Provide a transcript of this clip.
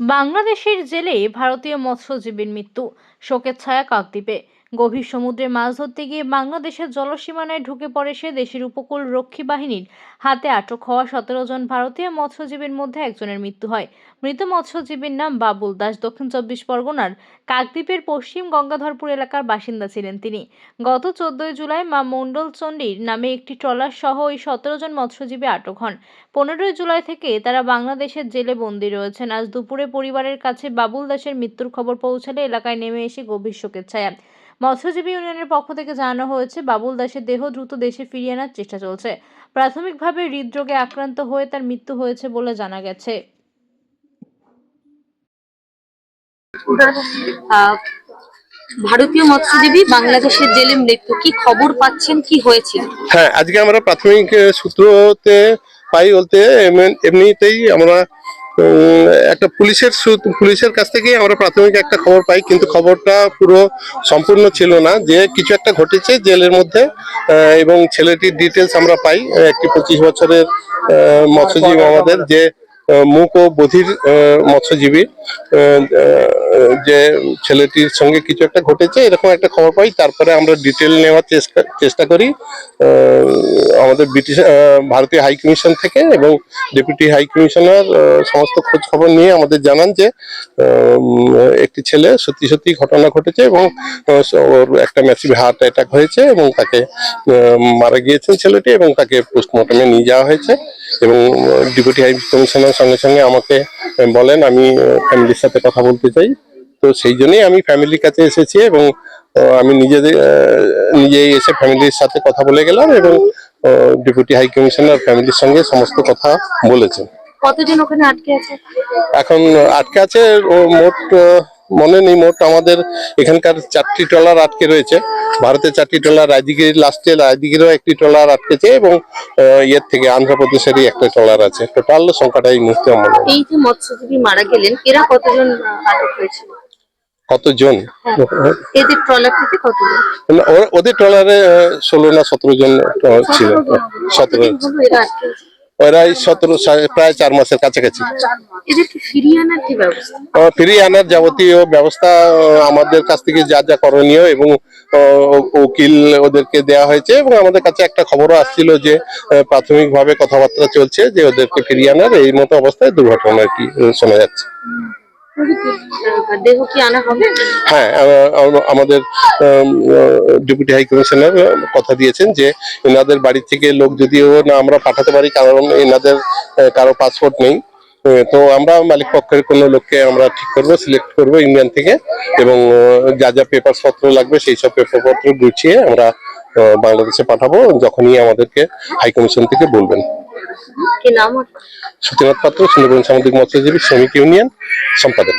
বাংলাদেশের জেলে ভারতীয় মৎস্যজীবীর মৃত্যু, শোকের ছায়া কাকদ্বীপে। গভীর সমুদ্রে মাছ ধরতে গিয়ে বাংলাদেশের জলসীমানায় ঢুকে পড়ে সে দেশের উপকূল রক্ষী বাহিনীর হাতে আটক হওয়া 17 জন ভারতীয় মৎস্যজীবীর মধ্যে একজনের মৃত্যু হয়। মৃত মৎস্যজীবীর নাম বাবুল দাস। দক্ষিণ 24 পরগনার কাকদ্বীপের পশ্চিম গঙ্গাধরপুর এলাকার বাসিন্দা ছিলেন তিনি। গত 14 জুলাই মা মণ্ডল চণ্ডীর নামে একটি ট্রলার সহ ওই 17 জন মৎস্যজীবী আটক হন। 15 জুলাই থেকে তারা বাংলাদেশের জেলে বন্দী রয়েছেন। আজ দুপুরে পরিবারের কাছে বাবুল দাসের মৃত্যুর খবর পৌঁছালে এলাকায় নেমে এসে গভীর শোকের ছায়া। মৎস্যজীবী ইউনিয়নের পক্ষ থেকে জানানো হয়েছে, বাবুল দাসের দেহ দ্রুত দেশে ফিরিয়ে আনার চেষ্টা চলছে। প্রাথমিকভাবে হৃদরোগে আক্রান্ত হয়ে তার মৃত্যু হয়েছে বলে জানা গেছে। ভারতীয় মৎস্যজীবী বাংলাদেশের জেলে মৃত্যু, কি খবর পাচ্ছেন, কি হয়েছিল? হ্যাঁ, আজকে আমরা প্রাথমিক সূত্রতে পাই বলতে এমনিতেই আমরা একটা পুলিশের কাছ থেকে আমরা প্রাথমিক একটা খবর পাই, কিন্তু খবরটা পুরো সম্পূর্ণ ছিল না। যে কিছু একটা ঘটেছে জেলের মধ্যে, এবং ছেলেটির ডিটেলস আমরা পাই। একটি 25 বছরের মৎস্যজীবী আমাদের, যে মূক ও বধির মৎস্যজীবী, যে ছেলেটির সঙ্গে কিছু একটা ঘটেছে এরকম একটা খবর পাই। তারপরে আমরা ডিটেল নেওয়ার চেষ্টা করি আমাদের ভারতীয় হাই কমিশন থেকে, এবং ডেপুটি হাই কমিশনার সমস্ত খোঁজ খবর নিয়ে আমাদের জানান যে একটি ছেলে সত্যি ঘটনা ঘটেছে, এবং ওর একটা ম্যাসিভ হার্ট অ্যাটাক হয়েছে এবং তাকে মারা গিয়েছেন ছেলেটি, এবং তাকে পোস্টমর্টমে নিয়ে যাওয়া হয়েছে। এবং ডেপুটি হাই কমিশনার সঙ্গে সঙ্গে আমাকে বলেন আমি ফ্যামিলির সাথে কথা বলতে চাই। তো সেই জন্যই আমি ফ্যামিলির কাছে এসেছি, এবং আমি নিজেই এসে ফ্যামিলির সাথে কথা বলে গেলাম, এবং ডেপুটি হাই কমিশনার ফ্যামিলির সঙ্গে সমস্ত কথা বলেছেন। কতজন ওখানে আটকে আছে? এখন আটকে আছে ও মোট মনে নেই, মোট আমাদের এখানকার 4টি ট্রলার আটকে রয়েছে। ভারতের 4টি ট্রলার, রায়দিঘিরও একটি ট্রলার আটকেছে, এবং ইয়ের থেকে অন্ধ্রপ্রদেশেরই একটা ট্রলার আছে। টোটাল সংখ্যাটা এই মুহূর্তে আমার। এই যে মৎস্যজীবী মারা গেলেন, এরা কতজন আটক হয়েছিল? কতজন? এদের ট্রলার থেকে কতজন? ওদের ট্রলারে 16 না 17 জন ছিল। 17 এরা আটকে আছে? ওরা 17 প্রায় 4 মাসের কাছাকাছি। এদেরকে ফিরিয়ে আনার কি ব্যবস্থা? ফিরিয়ে আনার যাবতীয় ব্যবস্থা আমাদের কাছ থেকে যা যা করণীয়, এবং উকিল ওদেরকে দেওয়া হয়েছে, এবং আমাদের কাছে একটা খবরও আসছিল যে প্রাথমিকভাবে কথাবার্তা চলছে যে ওদেরকে ফিরিয়ে আনার। এই মতো অবস্থায় দুর্ঘটনাটি শোনা যাচ্ছে। দেহ কি আনা হবে? হ্যাঁ, আমাদের ডেপুটি হাই কমিশনার কথা দিয়েছেন যে এনাদের বাড়ি থেকে লোক যদিও না আমরা পাঠাতে পারি, কারণ এনাদের কারো পাসপোর্ট নেই। তো আমরা মালিক পক্ষের কোনো লোককে আমরা ঠিক করবো, সিলেক্ট করবো ইন্ডিয়ান থেকে, এবং যা যা পেপার পত্র লাগবে সেই সব পেপার পত্র গুছিয়ে আমরা বাংলাদেশে পাঠাবো, যখনই আমাদেরকে হাই কমিশন থেকে বলবেন। কি নাম? সত্যনাথ পাত্র, সুন্দরবন সামুদ্রিক মৎস্যজীবী শ্রমিক ইউনিয়ন সম্পাদক।